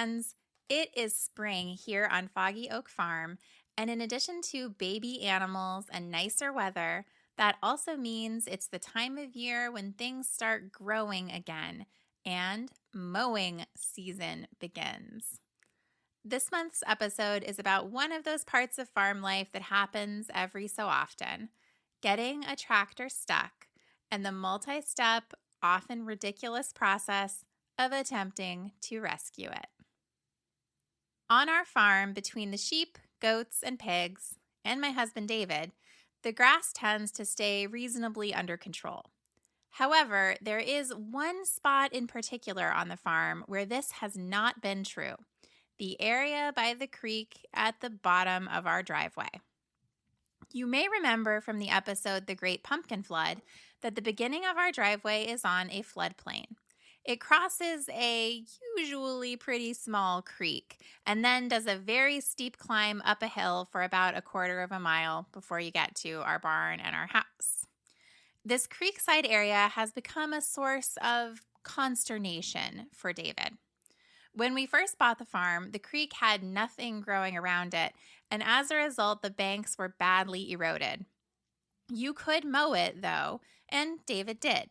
Friends, it is spring here on Foggy Oak Farm, and in addition to baby animals and nicer weather, that also means it's the time of year when things start growing again and mowing season begins. This month's episode is about one of those parts of farm life that happens every so often, getting a tractor stuck and the multi-step, often ridiculous process of attempting to rescue it. On our farm, between the sheep, goats, and pigs, and my husband David, the grass tends to stay reasonably under control. However, there is one spot in particular on the farm where this has not been true: the area by the creek at the bottom of our driveway. You may remember from the episode The Great Pumpkin Flood that the beginning of our driveway is on a floodplain. It crosses a usually pretty small creek and then does a very steep climb up a hill for about a quarter of a mile before you get to our barn and our house. This creekside area has become a source of consternation for David. When we first bought the farm, the creek had nothing growing around it, and as a result, the banks were badly eroded. You could mow it, though, and David did.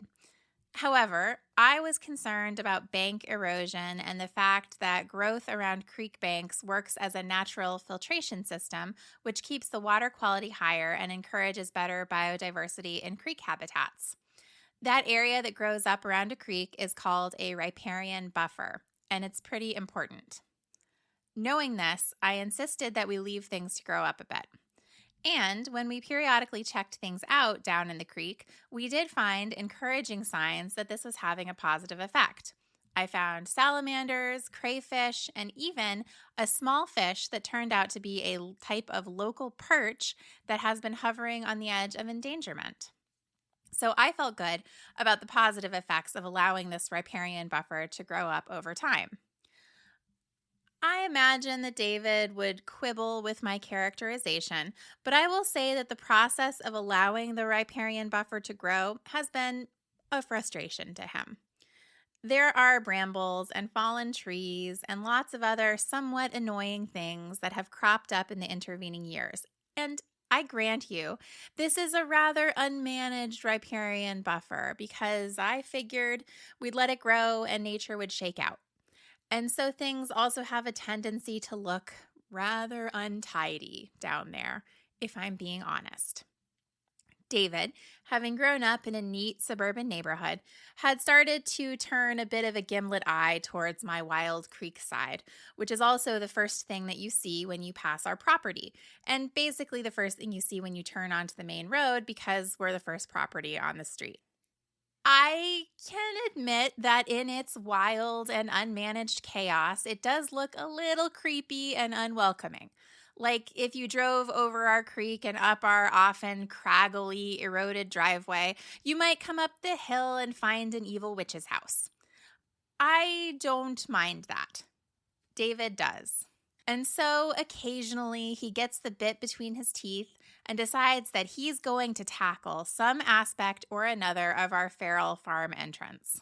However, I was concerned about bank erosion and the fact that growth around creek banks works as a natural filtration system, which keeps the water quality higher and encourages better biodiversity in creek habitats. That area that grows up around a creek is called a riparian buffer, and it's pretty important. Knowing this, I insisted that we leave things to grow up a bit. And when we periodically checked things out down in the creek, we did find encouraging signs that this was having a positive effect. I found salamanders, crayfish, and even a small fish that turned out to be a type of local perch that has been hovering on the edge of endangerment. So I felt good about the positive effects of allowing this riparian buffer to grow up over time. I imagine that David would quibble with my characterization, but I will say that the process of allowing the riparian buffer to grow has been a frustration to him. There are brambles and fallen trees and lots of other somewhat annoying things that have cropped up in the intervening years. And I grant you, this is a rather unmanaged riparian buffer because I figured we'd let it grow and nature would shake out. And so things also have a tendency to look rather untidy down there, if I'm being honest. David, having grown up in a neat suburban neighborhood, had started to turn a bit of a gimlet eye towards my wild creek side, which is also the first thing that you see when you pass our property, and basically the first thing you see when you turn onto the main road because we're the first property on the street. I can admit that in its wild and unmanaged chaos, it does look a little creepy and unwelcoming. Like if you drove over our creek and up our often craggly, eroded driveway, you might come up the hill and find an evil witch's house. I don't mind that. David does. And so occasionally he gets the bit between his teeth and decides that he's going to tackle some aspect or another of our feral farm entrance.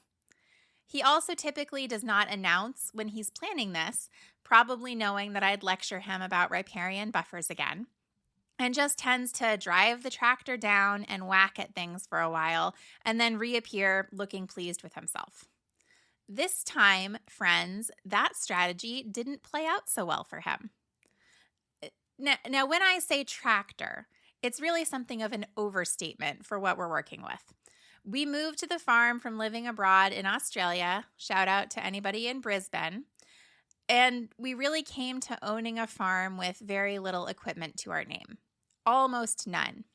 He also typically does not announce when he's planning this, probably knowing that I'd lecture him about riparian buffers again, and just tends to drive the tractor down and whack at things for a while and then reappear looking pleased with himself. This time, friends, that strategy didn't play out so well for him. Now, when I say tractor, it's really something of an overstatement for what we're working with. We moved to the farm from living abroad in Australia, shout out to anybody in Brisbane, and we really came to owning a farm with very little equipment to our name, almost none.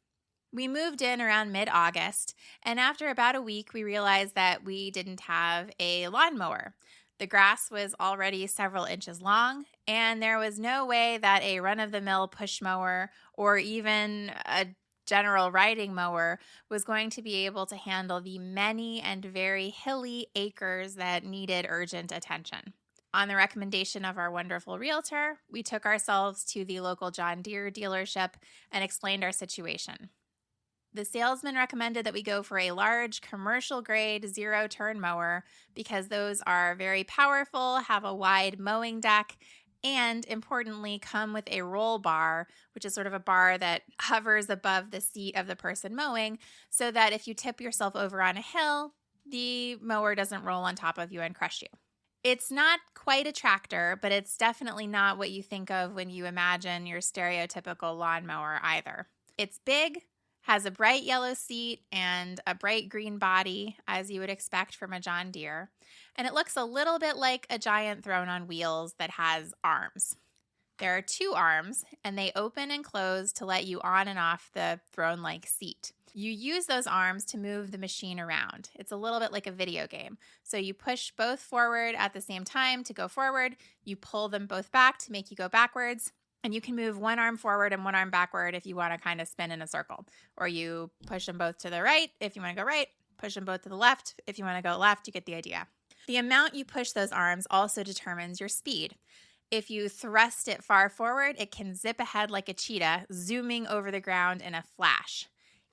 We moved in around mid-August, and after about a week, we realized that we didn't have a lawnmower. The grass was already several inches long, and there was no way that a run-of-the-mill push mower or even a general riding mower was going to be able to handle the many and very hilly acres that needed urgent attention. On the recommendation of our wonderful realtor, we took ourselves to the local John Deere dealership and explained our situation. The salesman recommended that we go for a large commercial-grade zero-turn mower because those are very powerful, have a wide mowing deck, and importantly, come with a roll bar, which is sort of a bar that hovers above the seat of the person mowing, so that if you tip yourself over on a hill, the mower doesn't roll on top of you and crush you. It's not quite a tractor, but it's definitely not what you think of when you imagine your stereotypical lawnmower either. It's big, has a bright yellow seat and a bright green body, as you would expect from a John Deere, and it looks a little bit like a giant throne on wheels that has arms. There are 2 arms, and they open and close to let you on and off the throne-like seat. You use those arms to move the machine around. It's a little bit like a video game. So you push both forward at the same time to go forward, you pull them both back to make you go backwards, and you can move one arm forward and one arm backward if you want to kind of spin in a circle. Or you push them both to the right if you want to go right, push them both to the left if you want to go left. You get the idea. The amount you push those arms also determines your speed. If you thrust it far forward, it can zip ahead like a cheetah, zooming over the ground in a flash.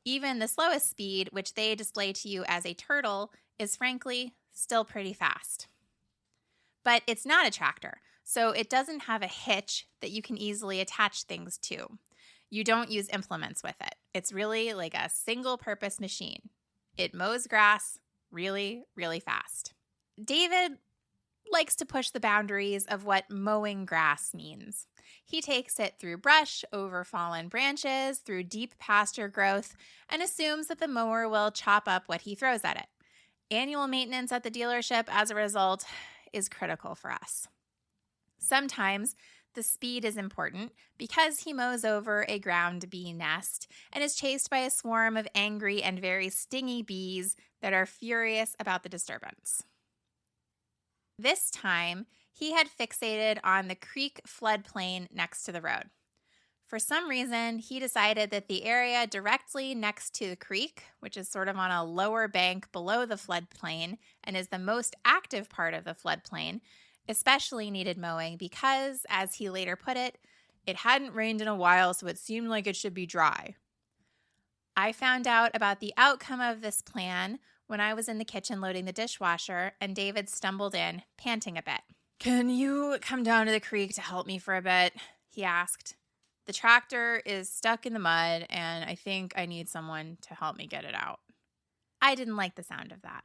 Even the slowest speed, which they display to you as a turtle, is frankly still pretty fast. But it's not a tractor, so it doesn't have a hitch that you can easily attach things to. You don't use implements with it. It's really like a single-purpose machine. It mows grass really, really fast. David likes to push the boundaries of what mowing grass means. He takes it through brush, over fallen branches, through deep pasture growth, and assumes that the mower will chop up what he throws at it. Annual maintenance at the dealership, as a result, is critical for us. Sometimes the speed is important because he mows over a ground bee nest and is chased by a swarm of angry and very stingy bees that are furious about the disturbance. This time, he had fixated on the creek floodplain next to the road. For some reason, he decided that the area directly next to the creek, which is sort of on a lower bank below the floodplain and is the most active part of the floodplain, especially needed mowing because, as he later put it, it hadn't rained in a while, so it seemed like it should be dry. I found out about the outcome of this plan when I was in the kitchen loading the dishwasher, and David stumbled in, panting a bit. "Can you come down to the creek to help me for a bit?" he asked. "The tractor is stuck in the mud, and I think I need someone to help me get it out." I didn't like the sound of that.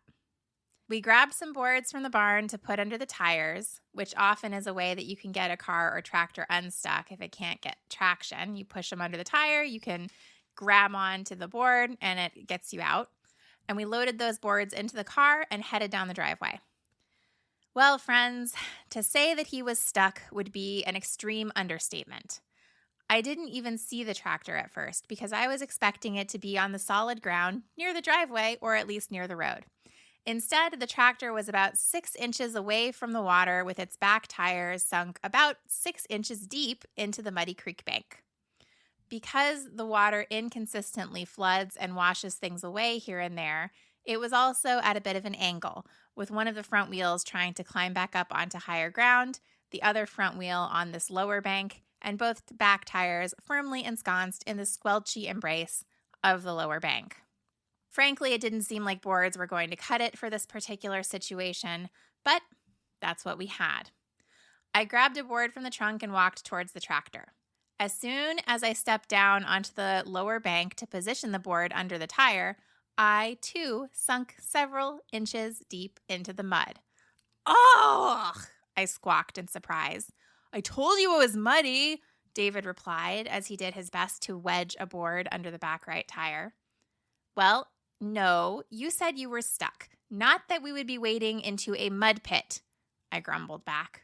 We grabbed some boards from the barn to put under the tires, which often is a way that you can get a car or tractor unstuck if it can't get traction. You push them under the tire, you can grab onto the board, and it gets you out. And we loaded those boards into the car and headed down the driveway. Well, friends, to say that he was stuck would be an extreme understatement. I didn't even see the tractor at first because I was expecting it to be on the solid ground near the driveway or at least near the road. Instead, the tractor was about 6 inches away from the water with its back tires sunk about 6 inches deep into the muddy creek bank. Because the water inconsistently floods and washes things away here and there, it was also at a bit of an angle, with one of the front wheels trying to climb back up onto higher ground, the other front wheel on this lower bank, and both back tires firmly ensconced in the squelchy embrace of the lower bank. Frankly, it didn't seem like boards were going to cut it for this particular situation, but that's what we had. I grabbed a board from the trunk and walked towards the tractor. As soon as I stepped down onto the lower bank to position the board under the tire, I, too, sunk several inches deep into the mud. "Oh!" I squawked in surprise. "I told you it was muddy," David replied as he did his best to wedge a board under the back right tire. "Well, no, you said you were stuck, not that we would be wading into a mud pit," I grumbled back.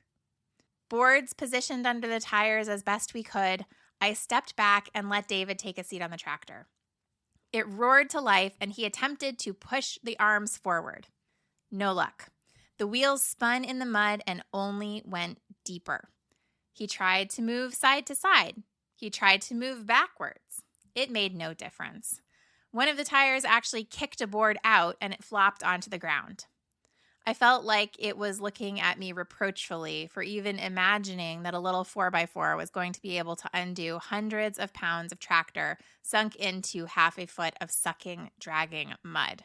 Boards positioned under the tires as best we could, I stepped back and let David take a seat on the tractor. It roared to life, and he attempted to push the arms forward. No luck. The wheels spun in the mud and only went deeper. He tried to move side to side. He tried to move backwards. It made no difference. One of the tires actually kicked a board out, and it flopped onto the ground. I felt like it was looking at me reproachfully for even imagining that a little 4x4 was going to be able to undo hundreds of pounds of tractor sunk into half a foot of sucking, dragging mud.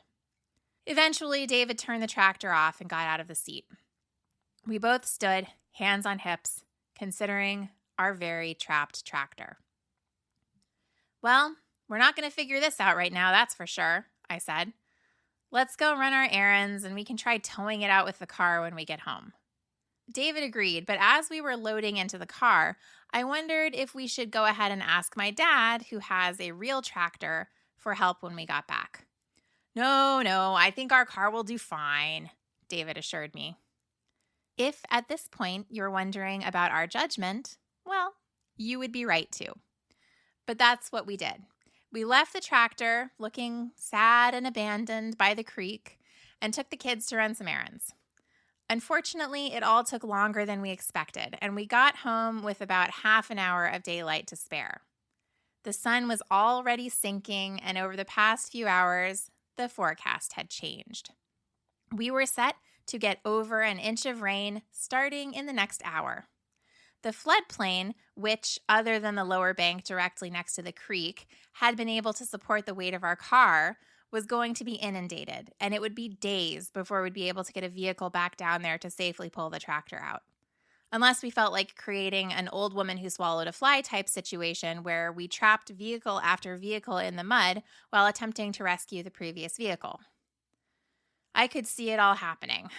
Eventually, David turned the tractor off and got out of the seat. We both stood, hands on hips, considering our very trapped tractor. "Well, we're not going to figure this out right now, that's for sure," I said. "Let's go run our errands and we can try towing it out with the car when we get home." David agreed, but as we were loading into the car, I wondered if we should go ahead and ask my dad, who has a real tractor, for help when we got back. No, I think our car will do fine," David assured me. If at this point you're wondering about our judgment, well, you would be right to. But that's what we did. We left the tractor looking sad and abandoned by the creek and took the kids to run some errands. Unfortunately, it all took longer than we expected, and we got home with about half an hour of daylight to spare. The sun was already sinking, and over the past few hours, the forecast had changed. We were set to get over an inch of rain starting in the next hour. The floodplain, which, other than the lower bank directly next to the creek, had been able to support the weight of our car, was going to be inundated, and it would be days before we'd be able to get a vehicle back down there to safely pull the tractor out. Unless we felt like creating an old woman who swallowed a fly type situation where we trapped vehicle after vehicle in the mud while attempting to rescue the previous vehicle. I could see it all happening.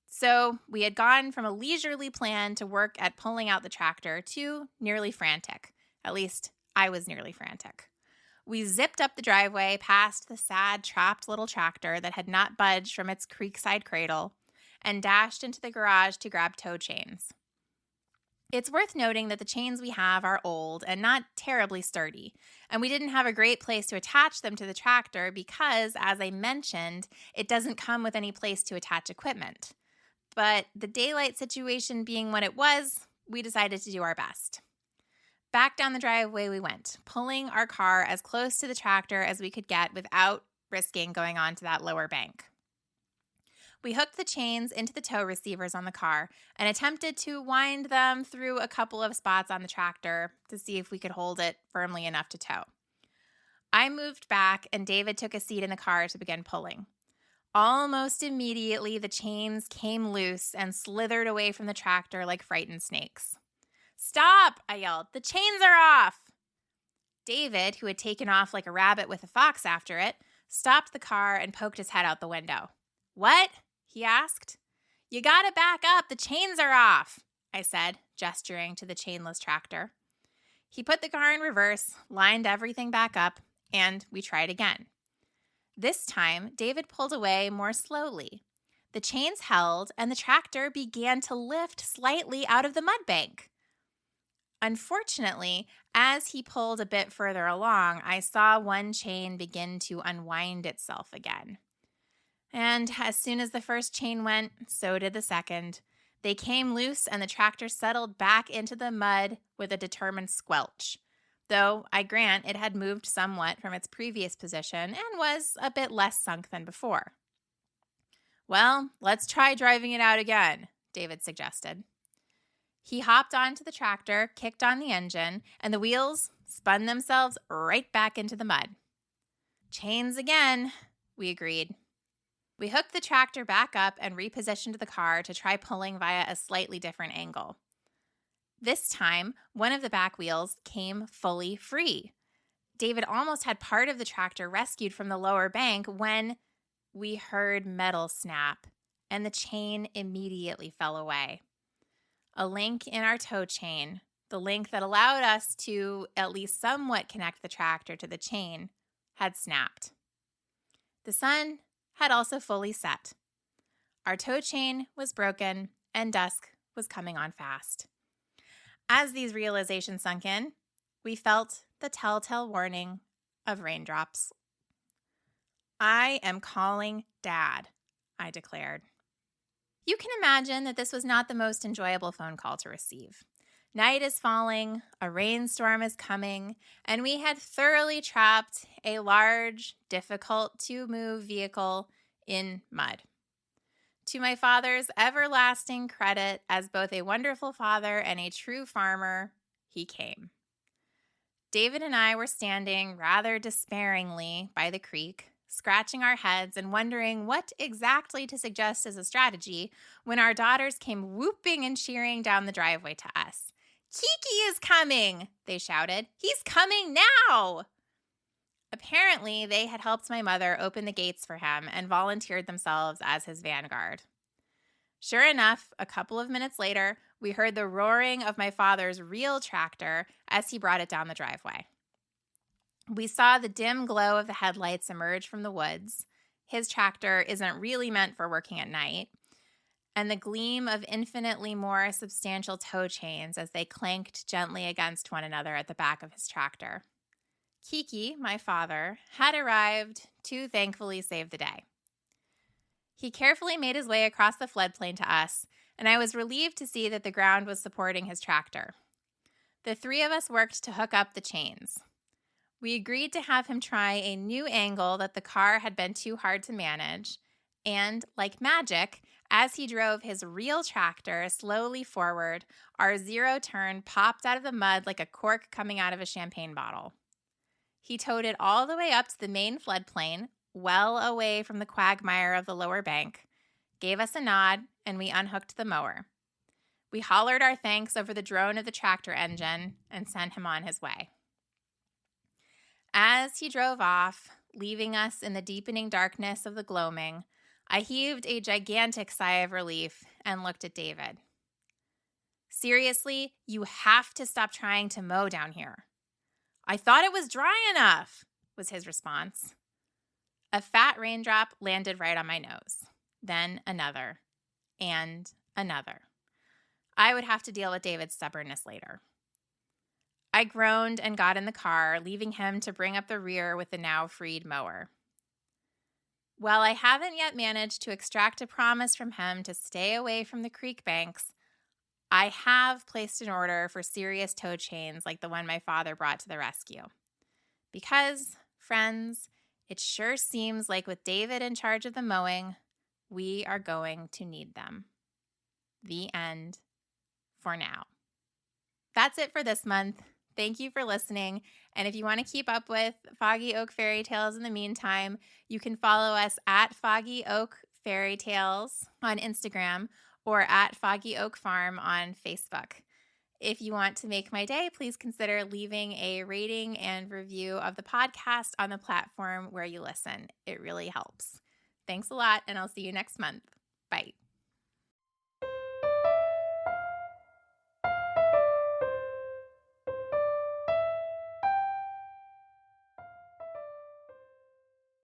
So we had gone from a leisurely plan to work at pulling out the tractor to nearly frantic. At least I was nearly frantic. We zipped up the driveway past the sad, trapped little tractor that had not budged from its creekside cradle and dashed into the garage to grab tow chains. It's worth noting that the chains we have are old and not terribly sturdy, and we didn't have a great place to attach them to the tractor because, as I mentioned, it doesn't come with any place to attach equipment. But the daylight situation being what it was, we decided to do our best. Back down the driveway we went, pulling our car as close to the tractor as we could get without risking going onto that lower bank. We hooked the chains into the tow receivers on the car and attempted to wind them through a couple of spots on the tractor to see if we could hold it firmly enough to tow. I moved back and David took a seat in the car to begin pulling. Almost immediately, the chains came loose and slithered away from the tractor like frightened snakes. "Stop!" I yelled. "The chains are off!" David, who had taken off like a rabbit with a fox after it, stopped the car and poked his head out the window. "What?" he asked. "You gotta back up. The chains are off," I said, gesturing to the chainless tractor. He put the car in reverse, lined everything back up, and we tried again. This time, David pulled away more slowly. The chains held, and the tractor began to lift slightly out of the mud bank. Unfortunately, as he pulled a bit further along, I saw one chain begin to unwind itself again. And as soon as the first chain went, so did the second. They came loose and the tractor settled back into the mud with a determined squelch. Though, I grant, it had moved somewhat from its previous position and was a bit less sunk than before. "Well, let's try driving it out again," David suggested. He hopped onto the tractor, kicked on the engine, and the wheels spun themselves right back into the mud. "Chains again," we agreed. We hooked the tractor back up and repositioned the car to try pulling via a slightly different angle. This time, one of the back wheels came fully free. David almost had part of the tractor rescued from the lower bank when we heard metal snap, and the chain immediately fell away. A link in our tow chain, the link that allowed us to at least somewhat connect the tractor to the chain, had snapped. The sun had also fully set. Our tow chain was broken, and dusk was coming on fast. As these realizations sunk in, we felt the telltale warning of raindrops. "I am calling Dad," I declared. You can imagine that this was not the most enjoyable phone call to receive. Night is falling, a rainstorm is coming, and we had thoroughly trapped a large, difficult-to-move vehicle in mud. To my father's everlasting credit as both a wonderful father and a true farmer, he came. David and I were standing rather despairingly by the creek, scratching our heads and wondering what exactly to suggest as a strategy when our daughters came whooping and cheering down the driveway to us. "Kiki is coming!" they shouted. "He's coming now!" Apparently, they had helped my mother open the gates for him and volunteered themselves as his vanguard. Sure enough, a couple of minutes later, we heard the roaring of my father's real tractor as he brought it down the driveway. We saw the dim glow of the headlights emerge from the woods. His tractor isn't really meant for working at night. And the gleam of infinitely more substantial tow chains as they clanked gently against one another at the back of his tractor. Kiki, my father, had arrived to thankfully save the day. He carefully made his way across the floodplain to us, and I was relieved to see that the ground was supporting his tractor. The three of us worked to hook up the chains. We agreed to have him try a new angle that the car had been too hard to manage, and, like magic, as he drove his real tractor slowly forward, our zero turn popped out of the mud like a cork coming out of a champagne bottle. He towed it all the way up to the main floodplain, well away from the quagmire of the lower bank, gave us a nod, and we unhooked the mower. We hollered our thanks over the drone of the tractor engine and sent him on his way. As he drove off, leaving us in the deepening darkness of the gloaming, I heaved a gigantic sigh of relief and looked at David. "Seriously, you have to stop trying to mow down here." "I thought it was dry enough," was his response. A fat raindrop landed right on my nose. Then another. And another. I would have to deal with David's stubbornness later. I groaned and got in the car, leaving him to bring up the rear with the now freed mower. While I haven't yet managed to extract a promise from him to stay away from the creek banks, I have placed an order for serious tow chains like the one my father brought to the rescue. Because, friends, it sure seems like with David in charge of the mowing, we are going to need them. The end. For now. That's it for this month. Thank you for listening. And if you want to keep up with Foggy Oak Fairy Tales in the meantime, you can follow us at Foggy Oak Fairy Tales on Instagram or at Foggy Oak Farm on Facebook. If you want to make my day, please consider leaving a rating and review of the podcast on the platform where you listen. It really helps. Thanks a lot, and I'll see you next month. Bye.